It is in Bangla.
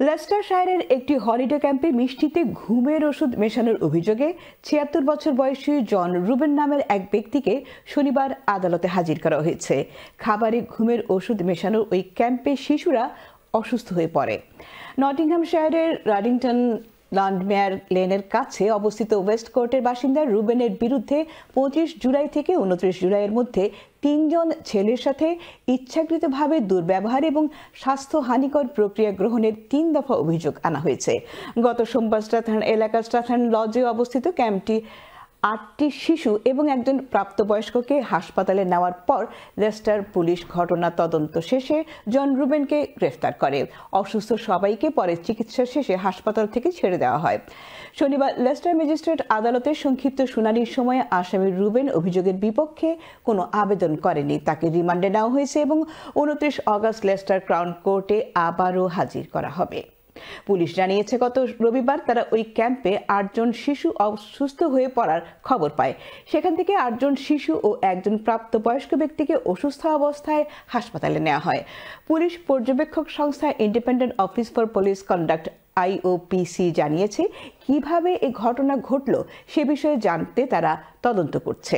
লেস্টারশায়ারের একটি হলিডে ক্যাম্পে মিষ্টিতে ঘুমের ওষুধ মেশানোর অভিযোগে ৭৬ বছর বয়সী জন রুবেন নামের এক ব্যক্তিকে শনিবার আদালতে হাজির করা হয়েছে। খাবারে ঘুমের ওষুধ মেশানোর ওই ক্যাম্পে শিশুরা অসুস্থ হয়ে পড়ে। নটিংহ্যামশায়ারের রাডিংটন লান্ডমেয়ার লেনের কাছে অবস্থিত ওয়েস্ট কোর্টের বাসিন্দা রুবেনের বিরুদ্ধে ২৫ জুলাই থেকে ২৯ জুলাইয়ের মধ্যে ৩ জন ছেলের সাথে ইচ্ছাকৃতভাবে দুর্ব্যবহার এবং স্বাস্থ্যহানিকর প্রক্রিয়া গ্রহণের ৩ দফা অভিযোগ আনা হয়েছে। গত সোমবার স্ট্র্যাথার্ন এলাকার স্ট্র্যাথার্ন লজে অবস্থিত ক্যাম্পটি ৮টি শিশু এবং একজন প্রাপ্তবয়স্ককে হাসপাতালে নেওয়ার পর লেস্টার পুলিশ ঘটনা তদন্ত শেষে জন রুবেনকে গ্রেফতার করে। অসুস্থ সবাইকে পরে চিকিৎসা শেষে হাসপাতাল থেকে ছেড়ে দেওয়া হয়। শনিবার লেস্টার ম্যাজিস্ট্রেট আদালতের সংক্ষিপ্ত শুনানির সময় আসামি রুবেন অভিযোগের বিপক্ষে কোনো আবেদন করেনি। তাকে রিমান্ডে নেওয়া হয়েছে এবং ২৯ অগস্ট লেস্টার ক্রাউন কোর্টে আবারও হাজির করা হবে। পুলিশ জানিয়েছে, গত রবিবার তারা ওই ক্যাম্পে ৮ জন শিশু অসুস্থ হয়ে পড়ার খবর পায়। সেখান থেকে ৮ জন শিশু ও একজন প্রাপ্তবয়স্ক ব্যক্তিকে অসুস্থ অবস্থায় হাসপাতালে নেওয়া হয়। পুলিশ পর্যবেক্ষক সংস্থা independent office for police conduct IOPC জানিয়েছে, কিভাবে এই ঘটনা ঘটল সে বিষয়ে জানতে তারা তদন্ত করছে।